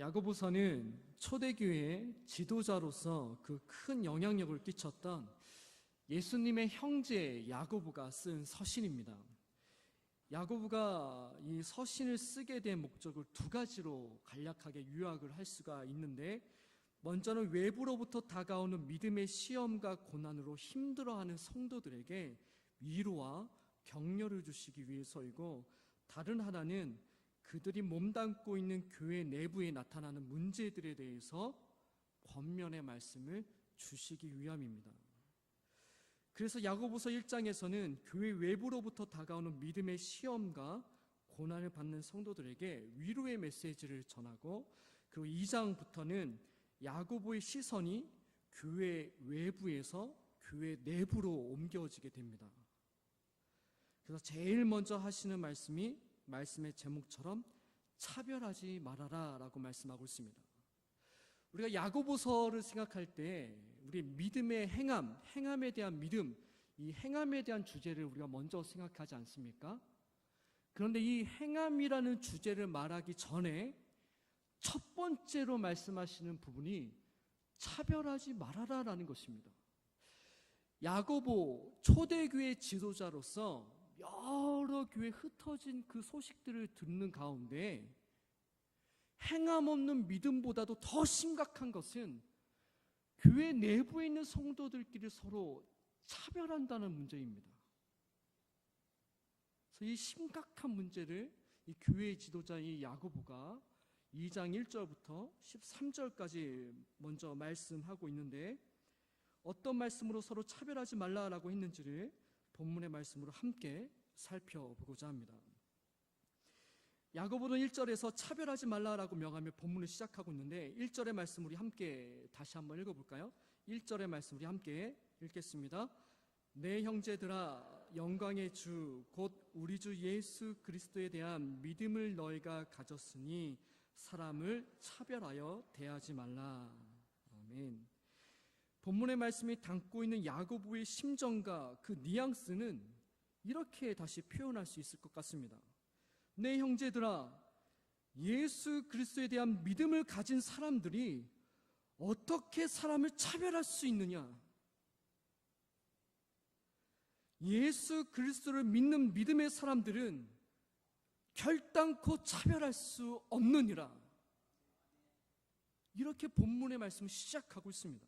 야고보서는 초대교회의 지도자로서 그 큰 영향력을 끼쳤던 예수님의 형제 야고보가 쓴 서신입니다. 야고보가 이 서신을 쓰게 된 목적을 두 가지로 간략하게 요약을 할 수가 있는데, 먼저는 외부로부터 다가오는 믿음의 시험과 고난으로 힘들어하는 성도들에게 위로와 격려를 주시기 위해서이고, 다른 하나는 그들이 몸담고 있는 교회 내부에 나타나는 문제들에 대해서 권면의 말씀을 주시기 위함입니다. 그래서 야고보서 1장에서는 교회 외부로부터 다가오는 믿음의 시험과 고난을 받는 성도들에게 위로의 메시지를 전하고, 그리고 2장부터는 야고보의 시선이 교회 외부에서 교회 내부로 옮겨지게 됩니다. 그래서 제일 먼저 하시는 말씀이 말씀의 제목처럼 차별하지 말아라 라고 말씀하고 있습니다. 우리가 야고보서를 생각할 때 우리 믿음의 행함에 대한 믿음, 이 행함에 대한 주제를 우리가 먼저 생각하지 않습니까? 그런데 이 행함이라는 주제를 말하기 전에 첫 번째로 말씀하시는 부분이 차별하지 말아라 라는 것입니다. 야고보 초대교회 지도자로서 여러 교회 흩어진 그 소식들을 듣는 가운데 행함 없는 믿음보다도 더 심각한 것은 교회 내부에 있는 성도들끼리 서로 차별한다는 문제입니다. 그래서 이 심각한 문제를 이 교회의 지도자인 야고보가 2장 1절부터 13절까지 먼저 말씀하고 있는데, 어떤 말씀으로 서로 차별하지 말라라고 했는지를 본문의 말씀으로 함께 살펴보고자 합니다. 야고보는 1절에서 차별하지 말라라고 명하며 본문을 시작하고 있는데, 1절의 말씀 우리 함께 다시 한번 읽어볼까요? 1절의 말씀 우리 함께 읽겠습니다. 내 형제들아, 영광의 주 곧 우리 주 예수 그리스도에 대한 믿음을 너희가 가졌으니 사람을 차별하여 대하지 말라. 아멘. 본문의 말씀이 담고 있는 야고보의 심정과 그 뉘앙스는 이렇게 다시 표현할 수 있을 것 같습니다. 내 형제들아, 예수 그리스도에 대한 믿음을 가진 사람들이 어떻게 사람을 차별할 수 있느냐? 예수 그리스도를 믿는 믿음의 사람들은 결단코 차별할 수 없느니라. 이렇게 본문의 말씀을 시작하고 있습니다.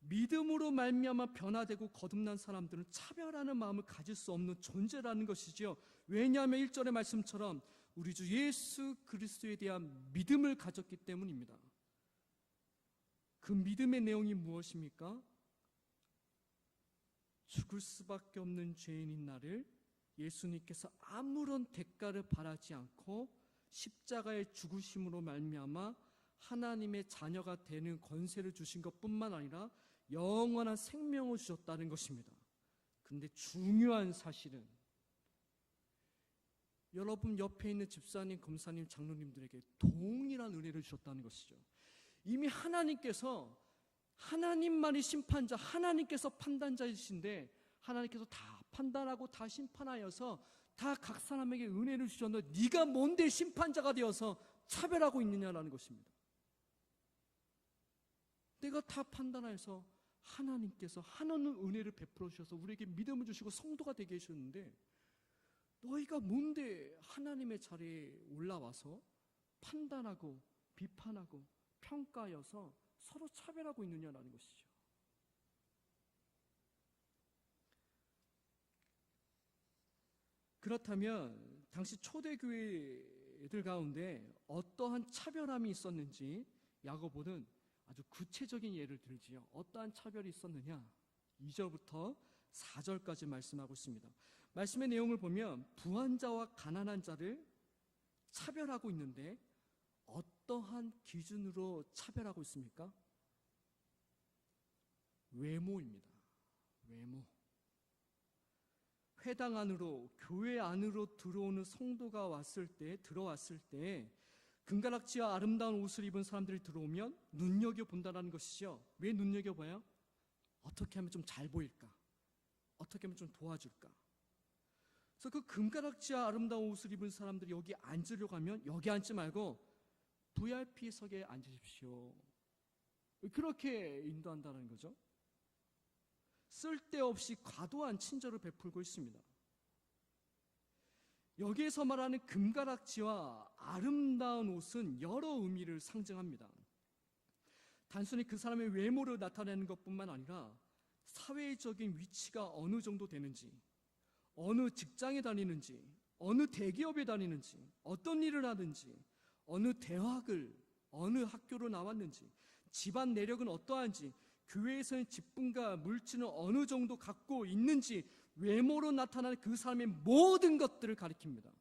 믿음으로 말미암아 변화되고 거듭난 사람들은 차별하는 마음을 가질 수 없는 존재라는 것이죠. 왜냐하면 1절의 말씀처럼 우리 주 예수 그리스도에 대한 믿음을 가졌기 때문입니다. 그 믿음의 내용이 무엇입니까? 죽을 수밖에 없는 죄인인 나를 예수님께서 아무런 대가를 바라지 않고 십자가의 죽으심으로 말미암아 하나님의 자녀가 되는 권세를 주신 것뿐만 아니라 영원한 생명을 주셨다는 것입니다. 그런데 중요한 사실은 여러분 옆에 있는 집사님, 검사님, 장로님들에게 동일한 은혜를 주셨다는 것이죠. 이미 하나님께서, 하나님만이 심판자, 하나님께서 판단자이신데 하나님께서 다 판단하고 다 심판하여서 다 각 사람에게 은혜를 주셨는데 네가 뭔데 심판자가 되어서 차별하고 있느냐라는 것입니다. 내가 다 판단해서 하나님께서 하나는 은혜를 베풀어 주셔서 우리에게 믿음을 주시고 성도가 되게 해주셨는데, 너희가 뭔데 하나님의 자리에 올라와서 판단하고 비판하고 평가하여서 서로 차별하고 있느냐라는 것이죠. 그렇다면 당시 초대교회들 가운데 어떠한 차별함이 있었는지 야고보는 아주 구체적인 예를 들지요. 어떠한 차별이 있었느냐? 2절부터 4절까지 말씀하고 있습니다. 말씀의 내용을 보면 부한 자와 가난한 자를 차별하고 있는데 어떠한 기준으로 차별하고 있습니까? 외모입니다. 외모. 회당 안으로, 교회 안으로 들어오는 성도가 들어왔을 때 금가락지와 아름다운 옷을 입은 사람들이 들어오면 눈여겨본다는 것이죠. 왜 눈여겨봐요? 어떻게 하면 좀 잘 보일까? 어떻게 하면 좀 도와줄까? 그래서 그 금가락지와 아름다운 옷을 입은 사람들이 여기 앉으려고 하면 여기 앉지 말고 VIP석에 앉으십시오. 그렇게 인도한다는 거죠. 쓸데없이 과도한 친절을 베풀고 있습니다. 여기에서 말하는 금가락지와 아름다운 옷은 여러 의미를 상징합니다. 단순히 그 사람의 외모를 나타내는 것뿐만 아니라 사회적인 위치가 어느 정도 되는지, 어느 직장에 다니는지, 어느 대기업에 다니는지, 어떤 일을 하는지, 어느 대학을, 어느 학교로 나왔는지, 집안 내력은 어떠한지, 교회에서의 직분과 물질은 어느 정도 갖고 있는지, 외모로 나타나는 그 사람의 모든 것들을 가리킵니다.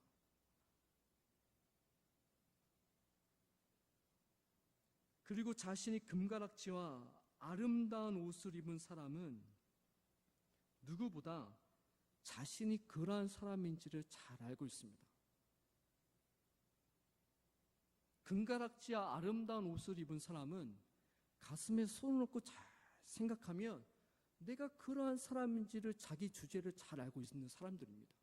그리고 자신이 금가락지와 아름다운 옷을 입은 사람은 누구보다 자신이 그러한 사람인지를 잘 알고 있습니다. 금가락지와 아름다운 옷을 입은 사람은 가슴에 손을 얹고 잘 생각하면 내가 그러한 사람인지를 자기 주제를 잘 알고 있는 사람들입니다.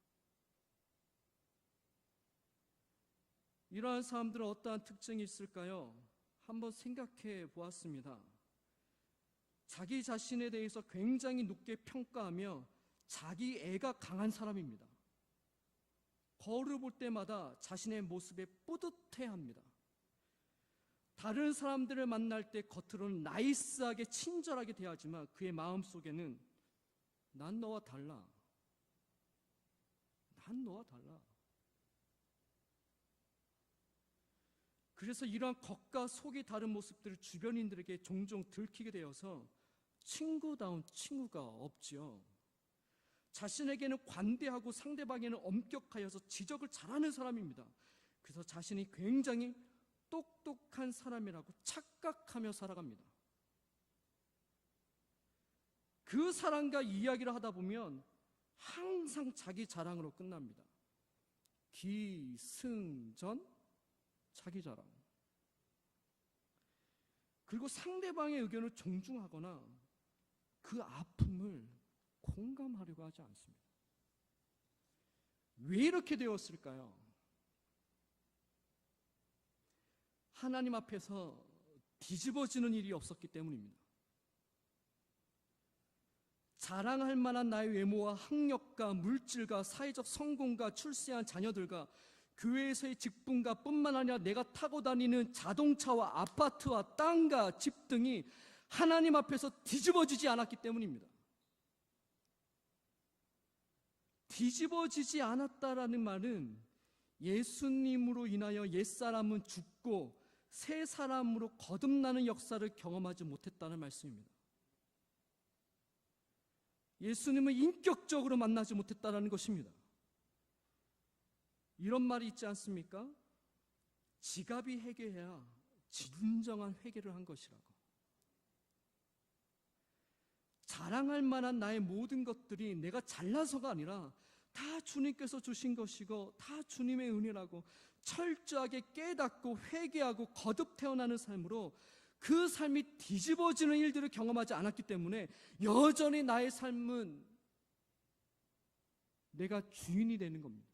이러한 사람들은 어떠한 특징이 있을까요? 한번 생각해 보았습니다. 자기 자신에 대해서 굉장히 높게 평가하며 자기 애가 강한 사람입니다. 거울을 볼 때마다 자신의 모습에 뿌듯해합니다. 다른 사람들을 만날 때 겉으로는 나이스하게 친절하게 대하지만 그의 마음속에는 난 너와 달라. 난 너와 달라. 그래서 이러한 겉과 속이 다른 모습들을 주변인들에게 종종 들키게 되어서 친구다운 친구가 없지요. 자신에게는 관대하고 상대방에는 엄격하여서 지적을 잘하는 사람입니다. 그래서 자신이 굉장히 똑똑한 사람이라고 착각하며 살아갑니다. 그 사람과 이야기를 하다 보면 항상 자기 자랑으로 끝납니다. 기승전 자기 자랑. 그리고 상대방의 의견을 존중하거나 그 아픔을 공감하려고 하지 않습니다. 왜 이렇게 되었을까요? 하나님 앞에서 뒤집어지는 일이 없었기 때문입니다. 자랑할 만한 나의 외모와 학력과 물질과 사회적 성공과 출세한 자녀들과 교회에서의 직분과 뿐만 아니라 내가 타고 다니는 자동차와 아파트와 땅과 집 등이 하나님 앞에서 뒤집어지지 않았기 때문입니다. 뒤집어지지 않았다라는 말은 예수님으로 인하여 옛사람은 죽고 새 사람으로 거듭나는 역사를 경험하지 못했다는 말씀입니다. 예수님을 인격적으로 만나지 못했다는 것입니다. 이런 말이 있지 않습니까? 지갑이 회개해야 진정한 회개를 한 것이라고. 자랑할 만한 나의 모든 것들이 내가 잘나서가 아니라 다 주님께서 주신 것이고 다 주님의 은혜라고 철저하게 깨닫고 회개하고 거듭 태어나는 삶으로 그 삶이 뒤집어지는 일들을 경험하지 않았기 때문에 여전히 나의 삶은 내가 주인이 되는 겁니다.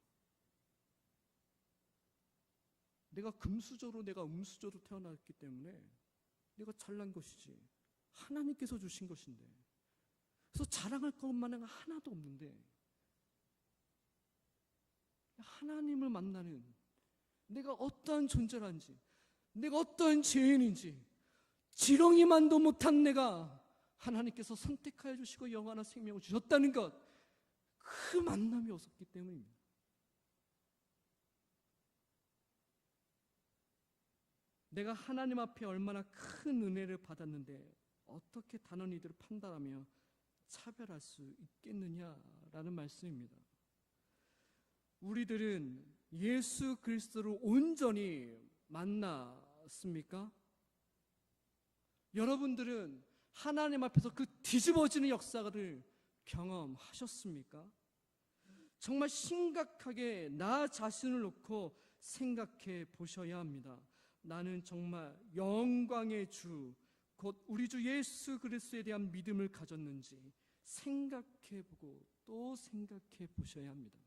내가 금수저로 내가 음수저로 태어났기 때문에 내가 잘난 것이지 하나님께서 주신 것인데, 그래서 자랑할 것만 하나도 없는데 하나님을 만나는 내가 어떠한 존재란지, 내가 어떠한 죄인인지 지렁이만도 못한 내가 하나님께서 선택하여 주시고 영원한 생명을 주셨다는 것, 그 만남이 없었기 때문입니다. 내가 하나님 앞에 얼마나 큰 은혜를 받았는데 어떻게 다른 이들을 판단하며 차별할 수 있겠느냐라는 말씀입니다. 우리들은 예수 그리스도를 온전히 만났습니까? 여러분들은 하나님 앞에서 그 뒤집어지는 역사를 경험하셨습니까? 정말 심각하게 나 자신을 놓고 생각해 보셔야 합니다. 나는 정말 영광의 주, 곧 우리 주 예수 그리스도에 대한 믿음을 가졌는지 생각해 보고 또 생각해 보셔야 합니다.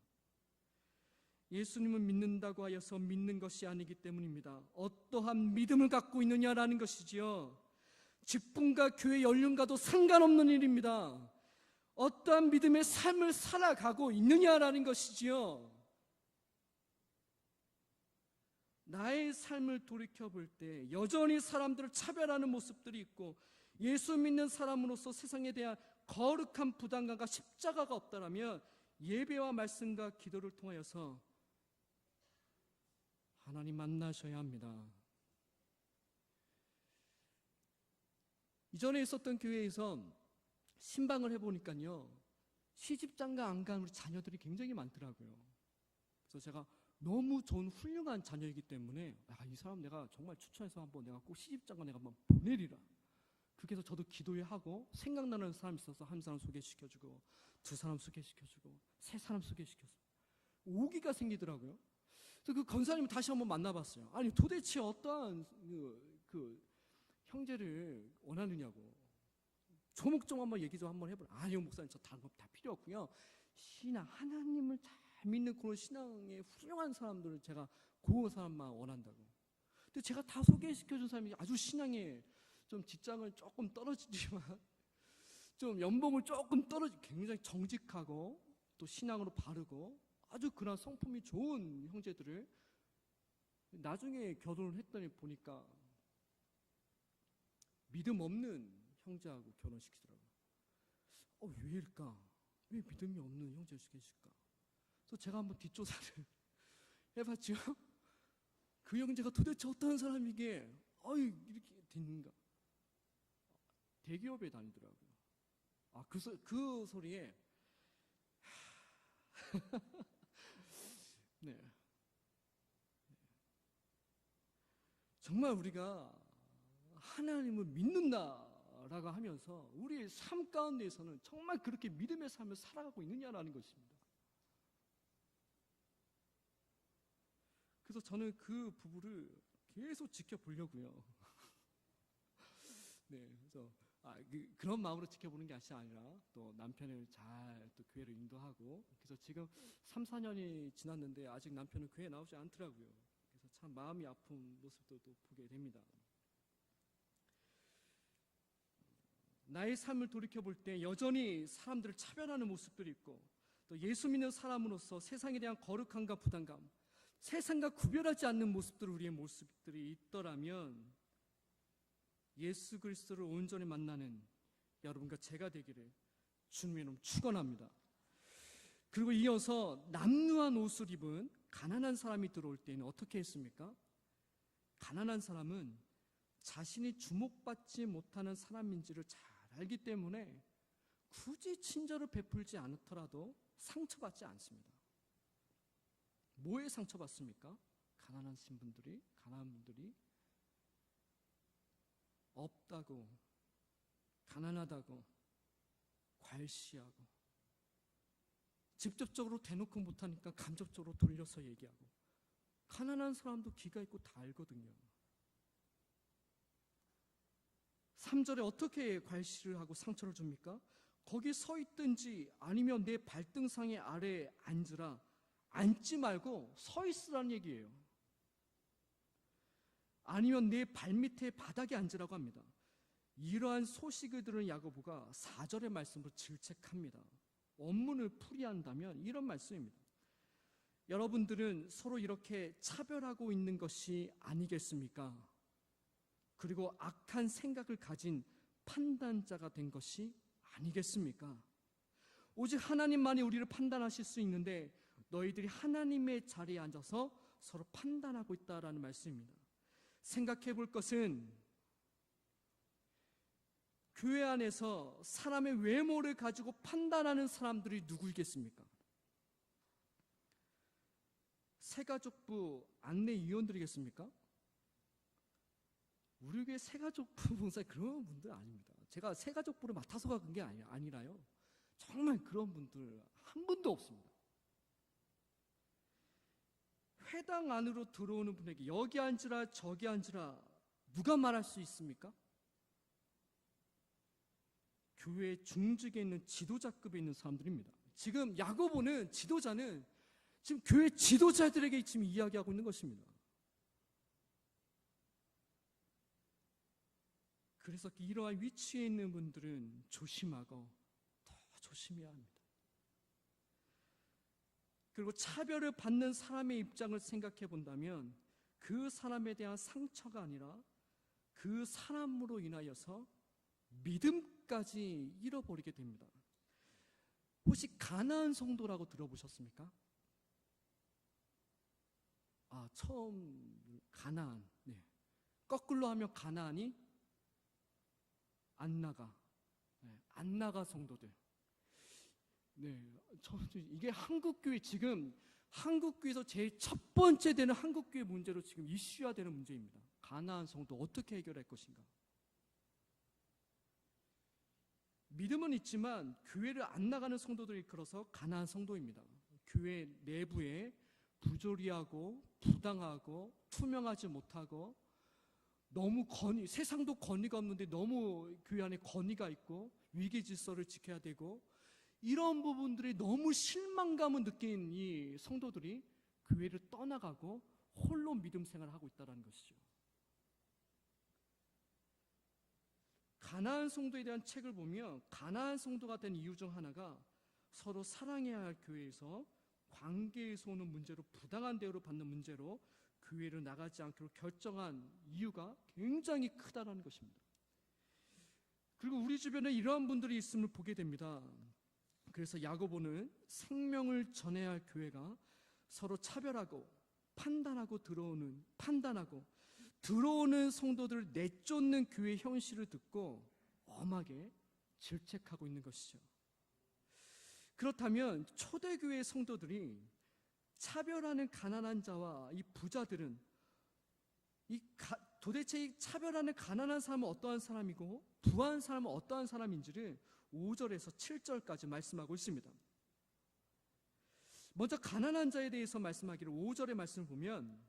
예수님을 믿는다고 하여서 믿는 것이 아니기 때문입니다. 어떠한 믿음을 갖고 있느냐라는 것이지요. 직분과 교회 연륜과도 상관없는 일입니다. 어떠한 믿음의 삶을 살아가고 있느냐라는 것이지요. 나의 삶을 돌이켜볼 때 여전히 사람들을 차별하는 모습들이 있고 예수 믿는 사람으로서 세상에 대한 거룩한 부담감과 십자가가 없다면 예배와 말씀과 기도를 통하여서 하나님 만나셔야 합니다. 이전에 있었던 교회에서 신방을 해보니까요, 시집장가 안 간 우리 자녀들이 굉장히 많더라고요. 그래서 제가 너무 좋은 훌륭한 자녀이기 때문에 이 사람 내가 정말 추천해서 한번 내가 꼭 시집장가 내가 한번 보내리라. 그렇게 해서 저도 기도하고 생각나는 사람 있어서 한 사람 소개시켜주고 두 사람 소개시켜주고 세 사람 소개시켜주고 오기가 생기더라고요. 그래서 그 권사님을 다시 한번 만나봤어요. 아니 도대체 어떠한 그 형제를 원하느냐고. 조목조목 한번 얘기 좀 한번 해보라. 아니요 목사님 저 다른 거 다 필요 없고요. 신앙 하나님을 잘 믿는 그런 신앙의 훌륭한 사람들을 제가 그 사람만 원한다고. 근데 제가 다 소개시켜준 사람이 아주 신앙에 좀 직장을 조금 떨어지지만 좀 연봉을 조금 굉장히 정직하고 또 신앙으로 바르고 아주 그런 성품이 좋은 형제들을 나중에 결혼을 했더니 보니까 믿음 없는 형제하고 결혼시키더라고요. 왜일까? 왜 믿음이 없는 형제를 시킬까? 그래서 제가 한번 뒷조사를 해봤죠. 그 형제가 도대체 어떤 사람이기에 이렇게 됐는가? 대기업에 다니더라고요. 그 소리에 네. 정말 우리가 하나님을 믿는다라고 하면서 우리의 삶 가운데에서는 정말 그렇게 믿음의 삶을 살아가고 있느냐라는 것입니다. 그래서 저는 그 부부를 계속 지켜보려고요. 네, 그래서 그런 마음으로 지켜보는 게 아니라 또 남편을 잘 또 교회를 인도하고 그래서 지금 3, 4년이 지났는데 아직 남편은 교회에 나오지 않더라고요. 그래서 참 마음이 아픈 모습도 보게 됩니다. 나의 삶을 돌이켜볼 때 여전히 사람들을 차별하는 모습들이 있고 또 예수 믿는 사람으로서 세상에 대한 거룩함과 부담감, 세상과 구별하지 않는 우리의 모습들이 있더라면 예수 그리스도를 온전히 만나는 여러분과 제가 되기를 주님의 이름 축원합니다. 그리고 이어서 남루한 옷을 입은 가난한 사람이 들어올 때는 어떻게 했습니까? 가난한 사람은 자신이 주목받지 못하는 사람인지를 잘 알기 때문에 굳이 친절을 베풀지 않더라도 상처받지 않습니다. 뭐에 상처받습니까? 가난한 분들이 없다고, 가난하다고, 괄시하고 직접적으로 대놓고 못하니까 간접적으로 돌려서 얘기하고 가난한 사람도 귀가 있고 다 알거든요. 3절에 어떻게 괄시를 하고 상처를 줍니까? 거기 서 있든지 아니면 내 발등상의 아래에 앉으라. 앉지 말고 서 있으라는 얘기예요. 아니면 내 발밑에 바닥에 앉으라고 합니다. 이러한 소식을 들은 야고보가 4절의 말씀으로 질책합니다. 원문을 풀이한다면 이런 말씀입니다. 여러분들은 서로 이렇게 차별하고 있는 것이 아니겠습니까? 그리고 악한 생각을 가진 판단자가 된 것이 아니겠습니까? 오직 하나님만이 우리를 판단하실 수 있는데 너희들이 하나님의 자리에 앉아서 서로 판단하고 있다라는 말씀입니다. 생각해 볼 것은 교회 안에서 사람의 외모를 가지고 판단하는 사람들이 누구이겠습니까? 새가족부 안내위원들이겠습니까? 우리 교회 새가족부 봉사 그런 분들 아닙니다. 제가 새가족부를 맡아서 간 게 아니라요. 정말 그런 분들 한 분도 없습니다. 회당 안으로 들어오는 분에게 여기 앉으라 저기 앉으라 누가 말할 수 있습니까? 교회 중직에 있는 지도자급에 있는 사람들입니다. 지금 야고보는 지도자는 지금 교회 지도자들에게 지금 이야기하고 있는 것입니다. 그래서 이러한 위치에 있는 분들은 조심하고 더 조심해야 합니다. 그리고 차별을 받는 사람의 입장을 생각해 본다면 그 사람에 대한 상처가 아니라 그 사람으로 인하여서 믿음까지 잃어버리게 됩니다. 혹시 가나안 성도라고 들어보셨습니까? 처음 가나안. 네. 거꾸로 하면 가나안이 안 나가. 네. 안 나가 성도들. 네. 이게 한국교회 지금 한국교회에서 제일 첫 번째 되는 한국교회 문제로 지금 이슈화되는 문제입니다. 가나안 성도 어떻게 해결할 것인가? 믿음은 있지만 교회를 안 나가는 성도들이 일컬어서 가나안 성도입니다. 교회 내부에 부조리하고 부당하고 투명하지 못하고 너무 세상도 권위가 없는데 너무 교회 안에 권위가 있고 위계 질서를 지켜야 되고 이런 부분들이 너무 실망감을 느낀 이 성도들이 교회를 떠나가고 홀로 믿음 생활을 하고 있다는 것이죠. 가나안 성도에 대한 책을 보면 가나안 성도가 된 이유 중 하나가 서로 사랑해야 할 교회에서 관계에서 오는 문제로 부당한 대우를 받는 문제로 교회를 나가지 않기로 결정한 이유가 굉장히 크다는 것입니다. 그리고 우리 주변에 이러한 분들이 있음을 보게 됩니다. 그래서 야고보는 생명을 전해야 할 교회가 서로 차별하고 판단하고 들어오는 성도들을 내쫓는 교회 현실을 듣고 엄하게 질책하고 있는 것이죠. 그렇다면 초대교회 성도들이 차별하는 가난한 자와 이 부자들은 도대체 이 차별하는 가난한 사람은 어떠한 사람이고 부한 사람은 어떠한 사람인지를 5절에서 7절까지 말씀하고 있습니다. 먼저 가난한 자에 대해서 말씀하기를 5절의 말씀을 보면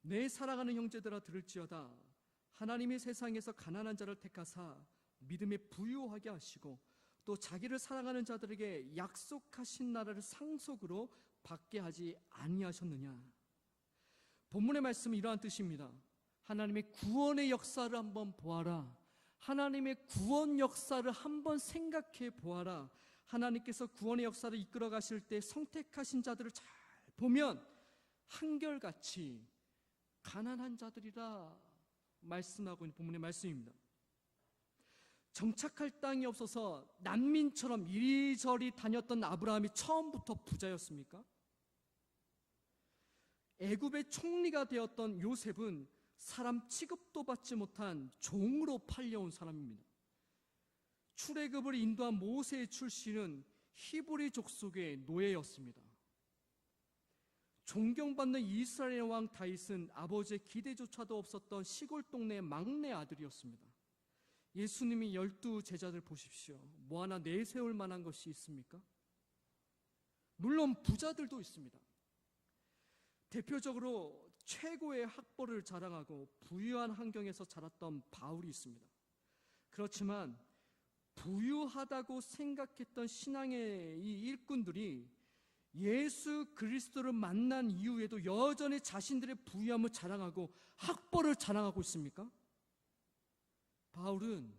내 사랑하는 형제들아 들을지어다. 하나님이 세상에서 가난한 자를 택하사 믿음에 부유하게 하시고 또 자기를 사랑하는 자들에게 약속하신 나라를 상속으로 받게 하지 아니하셨느냐. 본문의 말씀은 이러한 뜻입니다. 하나님의 구원의 역사를 한번 보아라. 하나님의 구원 역사를 한번 생각해 보아라. 하나님께서 구원의 역사를 이끌어 가실 때 선택하신 자들을 잘 보면 한결같이 가난한 자들이라 말씀하고 있는 본문의 말씀입니다. 정착할 땅이 없어서 난민처럼 이리저리 다녔던 아브라함이 처음부터 부자였습니까? 애굽의 총리가 되었던 요셉은 사람 취급도 받지 못한 종으로 팔려온 사람입니다. 출애굽을 인도한 모세의 출신은 히브리 족속의 노예였습니다. 존경받는 이스라엘 왕 다윗은 아버지의 기대조차도 없었던 시골 동네의 막내 아들이었습니다. 예수님이 12 제자들 보십시오. 뭐 하나 내세울 만한 것이 있습니까? 물론 부자들도 있습니다. 대표적으로 최고의 학벌을 자랑하고 부유한 환경에서 자랐던 바울이 있습니다. 그렇지만 부유하다고 생각했던 신앙의 이 일꾼들이 예수 그리스도를 만난 이후에도 여전히 자신들의 부유함을 자랑하고 학벌을 자랑하고 있습니까? 바울은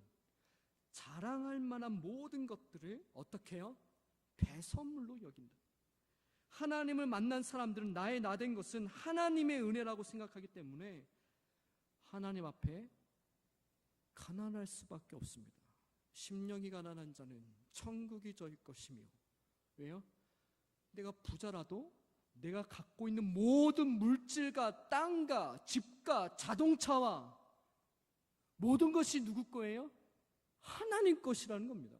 자랑할 만한 모든 것들을 어떻게 해요? 배선물로 여긴다. 하나님을 만난 사람들은 나의 나된 것은 하나님의 은혜라고 생각하기 때문에 하나님 앞에 가난할 수밖에 없습니다. 심령이 가난한 자는 천국이 저희 것이며. 왜요? 내가 부자라도 내가 갖고 있는 모든 물질과 땅과 집과 자동차와 모든 것이 누구 거예요? 하나님 것이라는 겁니다.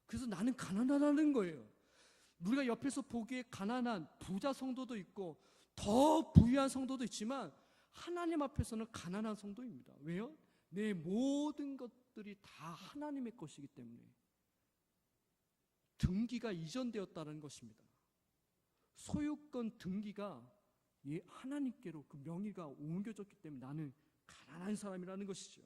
그래서 나는 가난하다는 거예요. 우리가 옆에서 보기에 가난한 부자 성도도 있고 더 부유한 성도도 있지만 하나님 앞에서는 가난한 성도입니다. 왜요? 내 모든 것들이 다 하나님의 것이기 때문에 등기가 이전되었다는 것입니다. 소유권 등기가 하나님께로 그 명의가 옮겨졌기 때문에 나는 가난한 사람이라는 것이죠.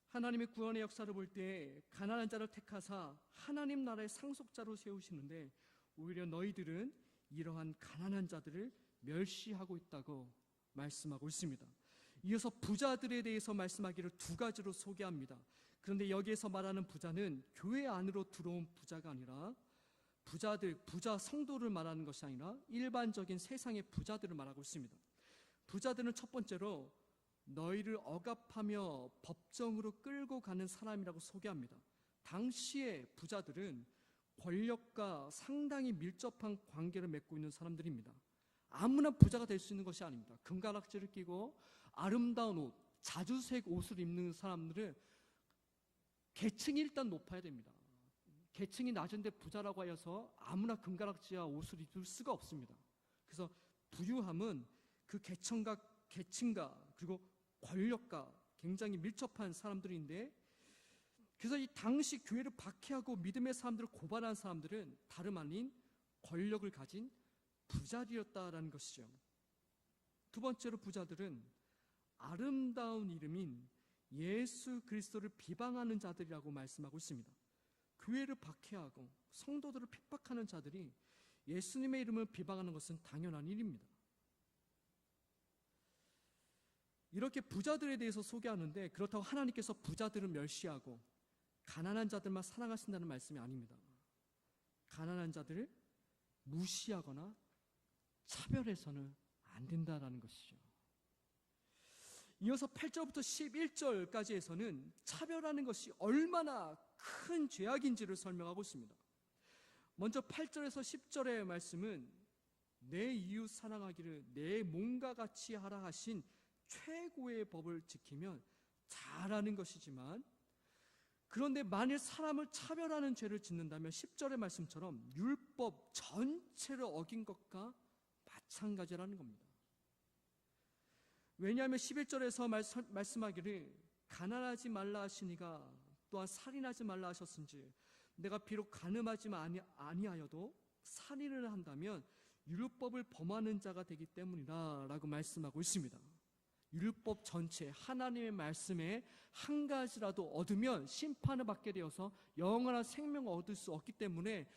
하나님의 구원의 역사를 볼 때 가난한 자를 택하사 하나님 나라의 상속자로 세우시는데 오히려 너희들은 이러한 가난한 자들을 멸시하고 있다고 말씀하고 있습니다. 이어서 부자들에 대해서 말씀하기를 두 가지로 소개합니다. 그런데 여기에서 말하는 부자는 교회 안으로 들어온 부자가 아니라 부자 성도를 말하는 것이 아니라 일반적인 세상의 부자들을 말하고 있습니다. 부자들은 첫 번째로 너희를 억압하며 법정으로 끌고 가는 사람이라고 소개합니다. 당시의 부자들은 권력과 상당히 밀접한 관계를 맺고 있는 사람들입니다. 아무나 부자가 될 수 있는 것이 아닙니다. 금가락지를 끼고 아름다운 옷, 자주색 옷을 입는 사람들은 계층이 일단 높아야 됩니다. 계층이 낮은데 부자라고 하여서 아무나 금가락지와 옷을 입을 수가 없습니다. 그래서 부유함은 그 계층과 그리고 권력과 굉장히 밀접한 사람들인데, 그래서 이 당시 교회를 박해하고 믿음의 사람들을 고발한 사람들은 다름 아닌 권력을 가진 부자들이었다라는 것이죠. 두 번째로 부자들은 아름다운 이름인 예수 그리스도를 비방하는 자들이라고 말씀하고 있습니다. 교회를 박해하고 성도들을 핍박하는 자들이 예수님의 이름을 비방하는 것은 당연한 일입니다. 이렇게 부자들에 대해서 소개하는데, 그렇다고 하나님께서 부자들을 멸시하고 가난한 자들만 사랑하신다는 말씀이 아닙니다. 가난한 자들을 무시하거나 차별해서는 안 된다라는 것이죠. 이어서 8절부터 11절까지에서는 차별하는 것이 얼마나 큰 죄악인지를 설명하고 있습니다. 먼저 8절에서 10절의 말씀은 내 이웃 사랑하기를 내 몸과 같이 하라 하신 최고의 법을 지키면 잘하는 것이지만, 그런데 만일 사람을 차별하는 죄를 짓는다면 10절의 말씀처럼 율법 전체를 어긴 것과 마찬가지라는 겁니다. 왜냐하면 11절에서 말씀하기를 가난하지 말라 하시니가 또한 살인하지 말라 하셨은지 내가 비록 가늠하지 아니하여도 살인을 한다면 율법을 범하는 자가 되기 때문이라 라고 말씀하고 있습니다. 율법 전체, 하나님의 말씀에 한 가지라도 얻으면 심판을 받게 되어서 영원한 생명을 얻을 수 없기 때문에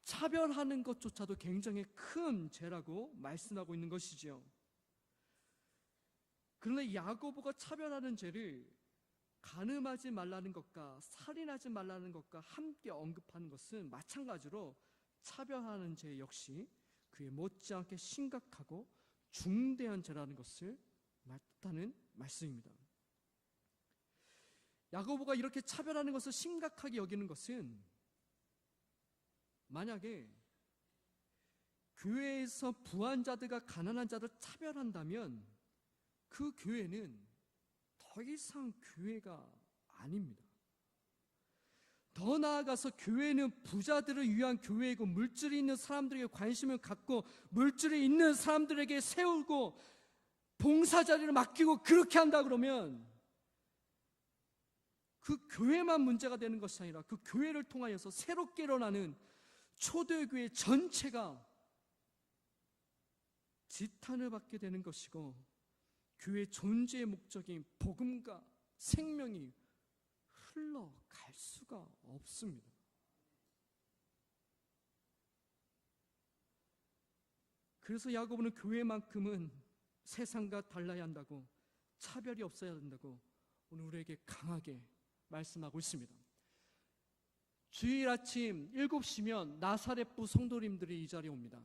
차별하는 것조차도 굉장히 큰 죄라고 말씀하고 있는 것이지요. 그런데 야고보가 차별하는 죄를 간음하지 말라는 것과 살인하지 말라는 것과 함께 언급하는 것은 마찬가지로 차별하는 죄 역시 그에 못지않게 심각하고 중대한 죄라는 것을 뜻하는 말씀입니다. 야고보가 이렇게 차별하는 것을 심각하게 여기는 것은, 만약에 교회에서 부한 자들과 가난한 자들을 차별한다면 그 교회는 더 이상 교회가 아닙니다. 더 나아가서 교회는 부자들을 위한 교회이고 물질이 있는 사람들에게 관심을 갖고 물질이 있는 사람들에게 세우고 봉사자리를 맡기고 그렇게 한다 그러면 그 교회만 문제가 되는 것이 아니라 그 교회를 통하여서 새롭게 일어나는 초대교회 전체가 지탄을 받게 되는 것이고 교회의 존재의 목적인 복음과 생명이 흘러갈 수가 없습니다. 그래서 야고보는 교회만큼은 세상과 달라야 한다고, 차별이 없어야 된다고 오늘 우리에게 강하게 말씀하고 있습니다. 주일 아침 7시면 나사렛부 성도님들이 이 자리에 옵니다.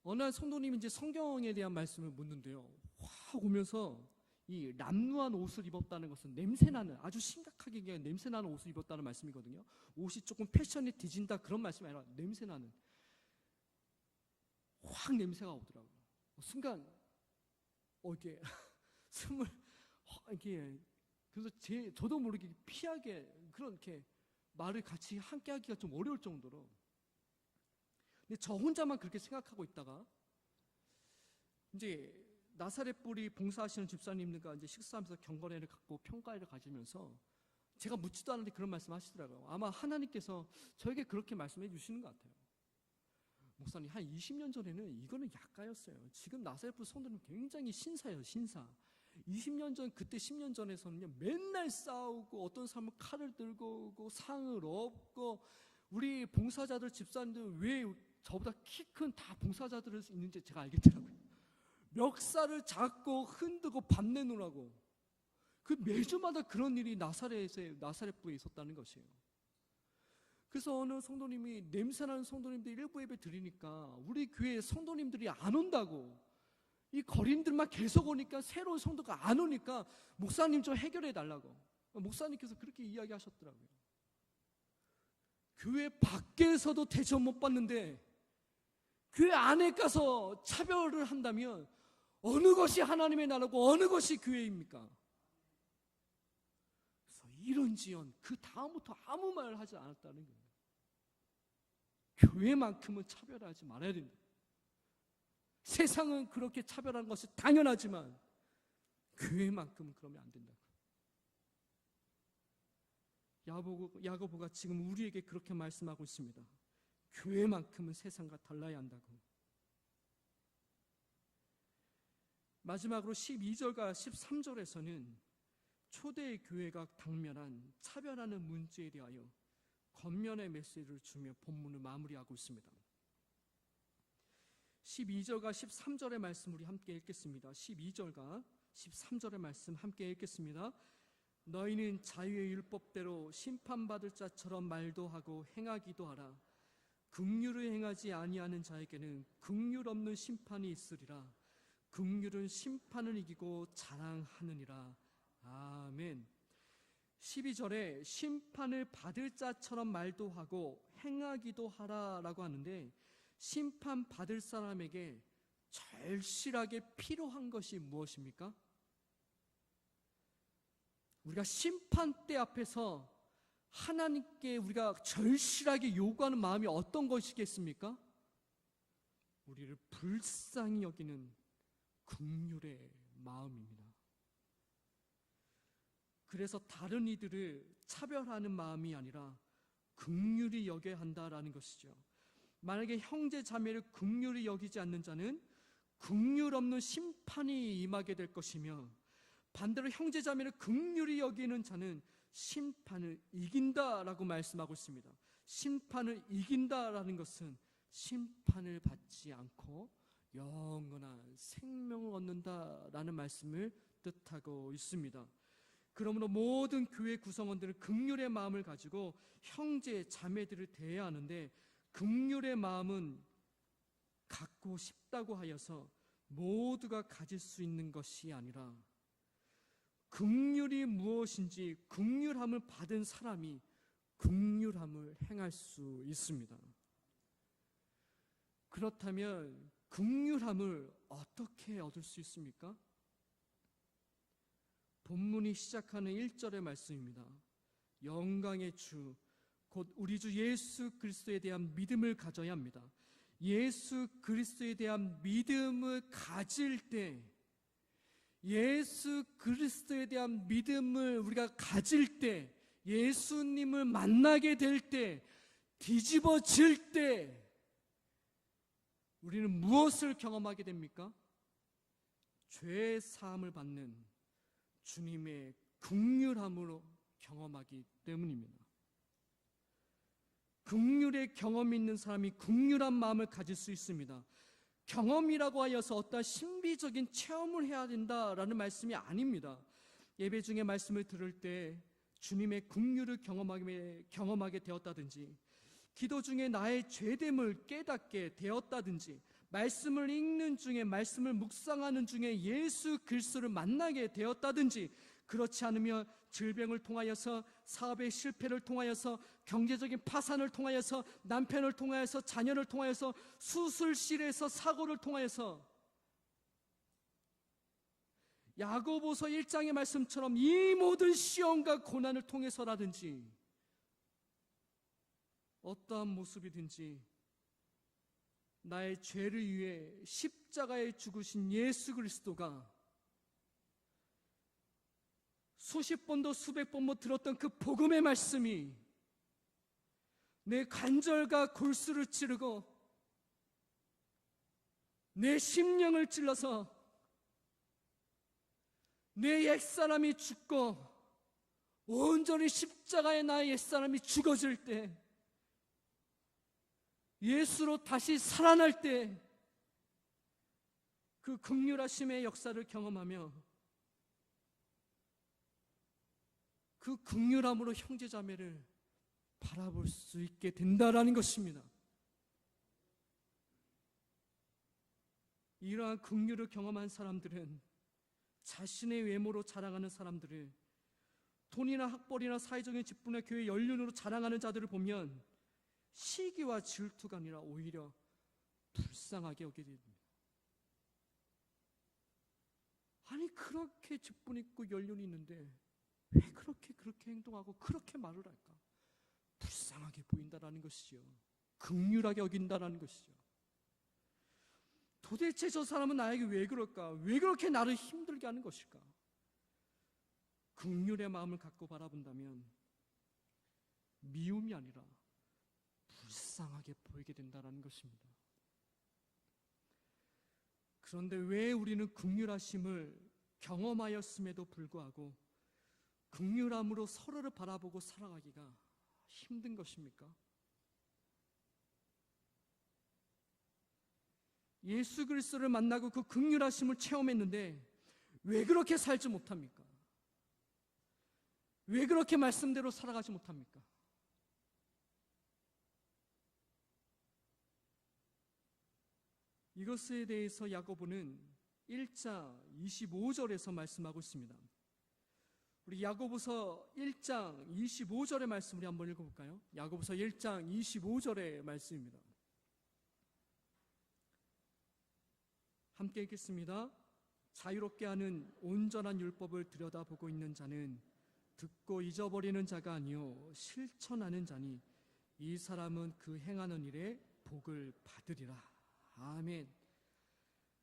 어느 날 성도님이 이제 성경에 대한 말씀을 묻는데요, 확 오면서 이 람루한 옷을 입었다는 것은 냄새나는, 아주 심각하게 냄새나는 옷을 입었다는 말씀이거든요. 옷이 조금 패션이 뒤진다 그런 말씀이 아니라 냄새나는, 확 냄새가 오더라고요. 순간 이게 숨을 이렇게, 그래서 저도 모르게 피하게 그렇게 말을 같이 함께 하기가 좀 어려울 정도로. 근데 저 혼자만 그렇게 생각하고 있다가 이제 나사렛 뿌리 봉사하시는 집사님들과 이제 식사하면서 경건회를 갖고 평가회를 가지면서 제가 묻지도 않는데 그런 말씀하시더라고요. 아마 하나님께서 저에게 그렇게 말씀해 주시는 것 같아요. 목사님, 한 20년 전에는 이거는 약가였어요. 지금 나사렛 뿌리 성도는 굉장히 신사예요, 신사. 20년 전, 그때 10년 전에서는요, 맨날 싸우고 어떤 사람은 칼을 들고 오고 상을 업고, 우리 봉사자들, 집사님들 왜 저보다 키 큰 다 봉사자들이 있는지 제가 알겠더라고요. 멱살을 잡고 흔들고 밥 내놓으라고. 그 매주마다 그런 일이 나사렛부에 있었다는 것이에요. 그래서 어느 성도님이, 냄새나는 성도님들 일부 예배 드리니까 우리 교회 성도님들이 안 온다고, 이 거린들만 계속 오니까 새로운 성도가 안 오니까 목사님 좀 해결해 달라고. 목사님께서 그렇게 이야기하셨더라고요. 교회 밖에서도 대접 못 받는데 교회 안에 가서 차별을 한다면 어느 것이 하나님의 나라고 어느 것이 교회입니까? 그래서 이런지연 그 다음부터 아무 말을 하지 않았다는 거예요. 교회만큼은 차별하지 말아야 된다. 세상은 그렇게 차별하는 것이 당연하지만 교회만큼은 그러면 안 된다고. 야고보가 지금 우리에게 그렇게 말씀하고 있습니다. 교회만큼은 세상과 달라야 한다고. 마지막으로 12절과 13절에서는 초대의 교회가 당면한 차별하는 문제에 대하여 권면의 메시지를 주며 본문을 마무리하고 있습니다. 12절과 13절의 말씀 우리 함께 읽겠습니다. 12절과 13절의 말씀 함께 읽겠습니다. 너희는 자유의 율법대로 심판받을 자처럼 말도 하고 행하기도 하라. 긍휼을 행하지 아니하는 자에게는 긍휼 없는 심판이 있으리라. 긍휼은 심판을 이기고 자랑하느니라. 아멘. 12절에 심판을 받을 자처럼 말도 하고 행하기도 하라라고 하는데, 심판받을 사람에게 절실하게 필요한 것이 무엇입니까? 우리가 심판대 앞에서 하나님께 우리가 절실하게 요구하는 마음이 어떤 것이겠습니까? 우리를 불쌍히 여기는 긍휼의 마음입니다. 그래서 다른 이들을 차별하는 마음이 아니라 긍휼히 여겨야 한다라는 것이죠. 만약에 형제 자매를 긍휼히 여기지 않는 자는 긍휼 없는 심판이 임하게 될 것이며, 반대로 형제 자매를 긍휼히 여기는 자는 심판을 이긴다라고 말씀하고 있습니다. 심판을 이긴다라는 것은 심판을 받지 않고 영원한 생명을 얻는다라는 말씀을 뜻하고 있습니다. 그러므로 모든 교회 구성원들은 긍휼의 마음을 가지고 형제 자매들을 대해야 하는데, 긍휼의 마음은 갖고 싶다고 하여서 모두가 가질 수 있는 것이 아니라, 긍휼이 무엇인지 긍휼함을 받은 사람이 긍휼함을 행할 수 있습니다. 그렇다면 긍휼함을 어떻게 얻을 수 있습니까? 본문이 시작하는 1절의 말씀입니다. 영광의 주 곧 우리 주 예수 그리스도에 대한 믿음을 가져야 합니다. 예수 그리스도에 대한 믿음을 가질 때, 예수 그리스도에 대한 믿음을 우리가 가질 때, 예수님을 만나게 될 때, 뒤집어질 때 우리는 무엇을 경험하게 됩니까? 죄 사함을 받는 주님의 긍휼함으로 경험하기 때문입니다. 긍휼의 경험이 있는 사람이 긍휼한 마음을 가질 수 있습니다. 경험이라고 하여서 어떤 신비적인 체험을 해야 된다라는 말씀이 아닙니다. 예배 중에 말씀을 들을 때 주님의 긍휼을 경험하게 되었다든지, 기도 중에 나의 죄됨을 깨닫게 되었다든지, 말씀을 읽는 중에, 말씀을 묵상하는 중에 예수 그리스도를 만나게 되었다든지, 그렇지 않으면 질병을 통하여서, 사업의 실패를 통하여서, 경제적인 파산을 통하여서, 남편을 통하여서, 자녀를 통하여서, 수술실에서 사고를 통하여서, 야고보서 1장의 말씀처럼 이 모든 시험과 고난을 통해서라든지, 어떠한 모습이든지 나의 죄를 위해 십자가에 죽으신 예수 그리스도가 수십 번도 수백 번도 들었던 그 복음의 말씀이 내 관절과 골수를 찌르고 내 심령을 찔러서 내 옛사람이 죽고 온전히 십자가에 나의 옛사람이 죽어질 때, 예수로 다시 살아날 때 그 긍휼하심의 역사를 경험하며 그 긍휼함으로 형제자매를 바라볼 수 있게 된다라는 것입니다. 이러한 긍휼을 경험한 사람들은, 자신의 외모로 자랑하는 사람들을, 돈이나 학벌이나 사회적인 직분의 교회 연륜으로 자랑하는 자들을 보면 시기와 질투가 아니라 오히려 불쌍하게 여기게 됩니다. 아니, 그렇게 직분 있고 연륜이 있는데 왜 그렇게 행동하고 그렇게 말을 할까? 불쌍하게 보인다라는 것이죠. 긍휼하게 여긴다라는 것이죠. 도대체 저 사람은 나에게 왜 그럴까? 왜 그렇게 나를 힘들게 하는 것일까? 긍휼의 마음을 갖고 바라본다면 미움이 아니라 불쌍하게 보이게 된다는 것입니다. 그런데 왜 우리는 긍휼하심을 경험하였음에도 불구하고 긍휼함으로 서로를 바라보고 살아가기가 힘든 것입니까? 예수 그리스도를 만나고 그 긍휼하심을 체험했는데 왜 그렇게 살지 못합니까? 왜 그렇게 말씀대로 살아가지 못합니까? 이것에 대해서 야고보는 1장 25절에서 말씀하고 있습니다. 우리 야고보서 1장 25절의 말씀 우리 한번 읽어볼까요? 야고보서 1장 25절의 말씀입니다. 함께 읽겠습니다. 자유롭게 하는 온전한 율법을 들여다보고 있는 자는 듣고 잊어버리는 자가 아니요 실천하는 자니 이 사람은 그 행하는 일에 복을 받으리라. 아멘.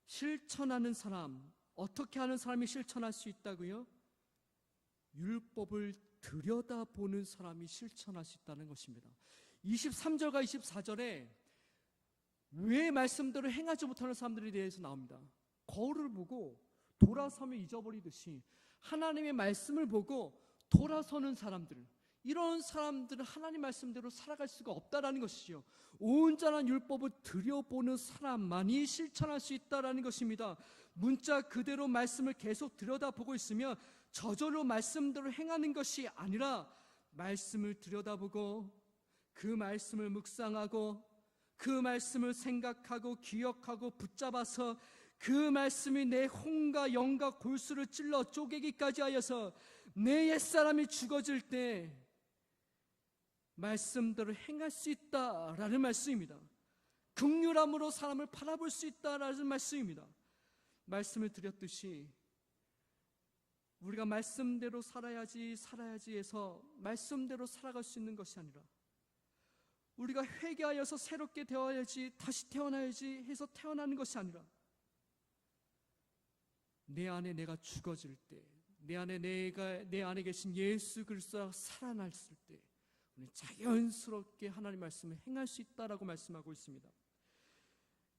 실천하는 사람, 어떻게 하는 사람이 실천할 수 있다고요? 율법을 들여다보는 사람이 실천할 수 있다는 것입니다. 23절과 24절에 왜 말씀대로 행하지 못하는 사람들에 대해서 나옵니다. 거울을 보고 돌아서며 잊어버리듯이 하나님의 말씀을 보고 돌아서는 사람들, 이런 사람들은 하나님 말씀대로 살아갈 수가 없다라는 것이죠. 온전한 율법을 들여보는 사람만이 실천할 수 있다라는 것입니다. 문자 그대로 말씀을 계속 들여다보고 있으면 저절로 말씀대로 행하는 것이 아니라 말씀을 들여다보고 그 말씀을 묵상하고 그 말씀을 생각하고 기억하고 붙잡아서 그 말씀이 내 혼과 영과 골수를 찔러 쪼개기까지 하여서 내 옛사람이 죽어질 때 말씀대로 행할 수 있다라는 말씀입니다. 긍휼함으로 사람을 바라볼 수 있다라는 말씀입니다. 말씀을 드렸듯이 우리가 말씀대로 살아야지 해서 말씀대로 살아갈 수 있는 것이 아니라 우리가 회개하여서 새롭게 되어야지, 다시 태어나야지 해서 태어나는 것이 아니라 내 안에 내가 죽어질 때, 내 안에 계신 예수 그리스도가 살아났을 때 우리는 자연스럽게 하나님 말씀을 행할 수 있다라고 말씀하고 있습니다.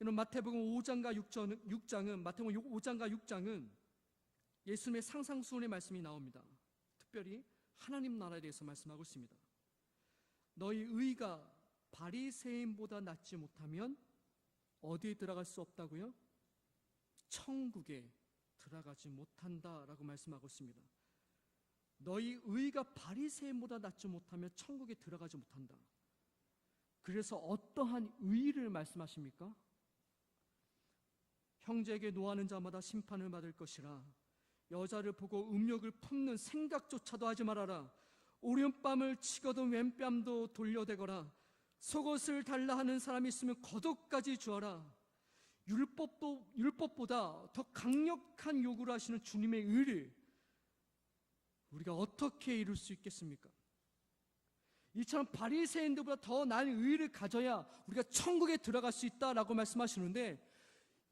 이런 마태복음 5장과 6장은 예수님의 상상수훈의 말씀이 나옵니다. 특별히 하나님 나라에 대해서 말씀하고 있습니다. 너희 의가 바리새인보다 낫지 못하면 어디에 들어갈 수 없다고요? 천국에 들어가지 못한다라고 말씀하고 있습니다. 너희 의가 바리새인보다 낫지 못하면 천국에 들어가지 못한다. 그래서 어떠한 의를 말씀하십니까? 형제에게 노하는 자마다 심판을 받을 것이라. 여자를 보고 음욕을 품는 생각조차도 하지 말아라. 오른뺨을 치거든 왼뺨도 돌려대거라. 속옷을 달라 하는 사람이 있으면 겉옷까지 주어라. 율법보다 더 강력한 요구를 하시는 주님의 의를 우리가 어떻게 이룰 수 있겠습니까? 이처럼 바리새인들보다 더 나은 의를 가져야 우리가 천국에 들어갈 수 있다라고 말씀하시는데,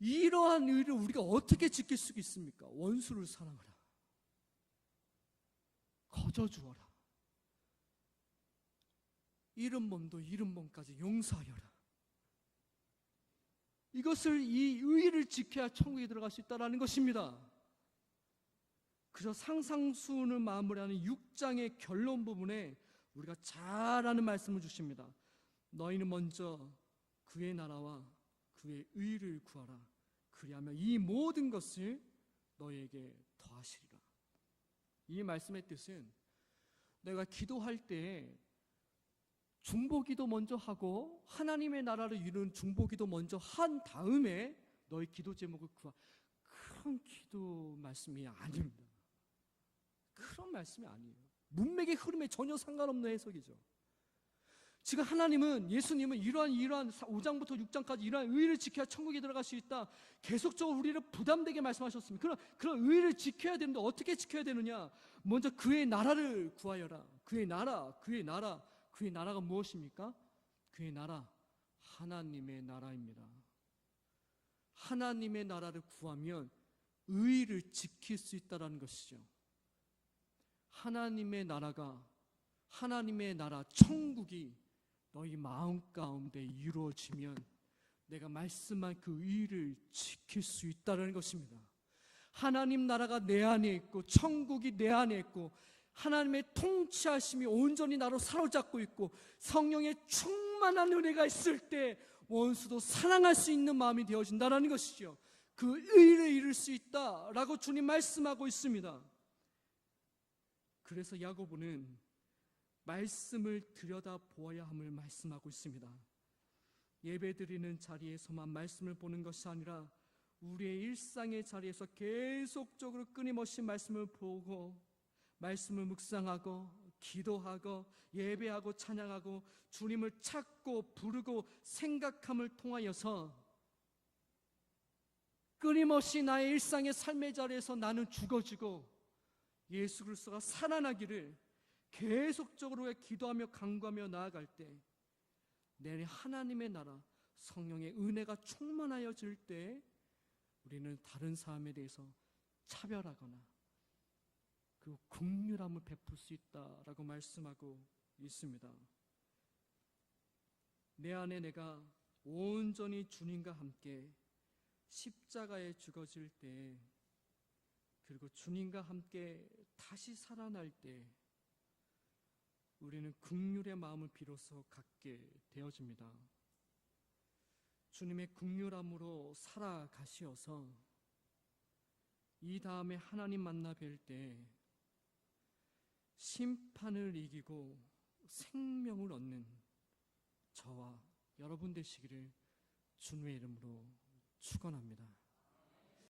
이러한 의를 우리가 어떻게 지킬 수 있습니까? 원수를 사랑하라, 거저 주어라, 잃은 몸도 잃은 몸까지 용서하여라. 이 의를 지켜야 천국에 들어갈 수 있다는 것입니다. 그저 상상수훈을 마무리하는 6장의 결론 부분에 우리가 잘 아는 말씀을 주십니다. 너희는 먼저 그의 나라와 그의 의를 구하라. 그리하면 이 모든 것을 너희에게 더하시리라. 이 말씀의 뜻은 내가 기도할 때 중보기도 먼저 하고 하나님의 나라를 이루는 중보기도 먼저 한 다음에 너희 기도 제목을 구하, 그런 기도 말씀이 아닙니다. 그런 말씀이 아니에요. 문맥의 흐름에 전혀 상관없는 해석이죠. 지금 하나님은, 예수님은 이러한 5장부터 6장까지 이러한 의를 지켜야 천국에 들어갈 수 있다, 계속적으로 우리를 부담되게 말씀하셨습니다. 그런 의를 지켜야 되는데 어떻게 지켜야 되느냐? 먼저 그의 나라를 구하여라. 그의 나라가 무엇입니까? 그의 나라, 하나님의 나라입니다. 하나님의 나라를 구하면 의를 지킬 수 있다는 것이죠. 하나님의 나라, 천국이 너희 마음 가운데 이루어지면 내가 말씀한 그 의를 지킬 수 있다는 것입니다. 하나님 나라가 내 안에 있고 천국이 내 안에 있고 하나님의 통치하심이 온전히 나로 사로잡고 있고 성령의 충만한 은혜가 있을 때 원수도 사랑할 수 있는 마음이 되어진다는 것이죠. 그 의를 이룰 수 있다라고 주님 말씀하고 있습니다. 그래서 야고보는 말씀을 들여다보아야 함을 말씀하고 있습니다. 예배드리는 자리에서만 말씀을 보는 것이 아니라 우리의 일상의 자리에서 계속적으로 끊임없이 말씀을 보고 말씀을 묵상하고 기도하고 예배하고 찬양하고 주님을 찾고 부르고 생각함을 통하여서 끊임없이 나의 일상의 삶의 자리에서 나는 죽어지고 예수 그리스도가 살아나기를 계속적으로 기도하며 간구하며 나아갈 때 내 하나님의 나라, 성령의 은혜가 충만하여질 때 우리는 다른 사람에 대해서 차별하거나 그 긍휼함을 베풀 수 있다라고 말씀하고 있습니다. 내 안에 내가 온전히 주님과 함께 십자가에 죽어질 때, 그리고 주님과 함께 다시 살아날 때 우리는 긍휼의 마음을 비로소 갖게 되어집니다. 주님의 긍휼함으로 살아가시어서 이 다음에 하나님 만나 뵐 때 심판을 이기고 생명을 얻는 저와 여러분 되시기를 주님의 이름으로 축원합니다.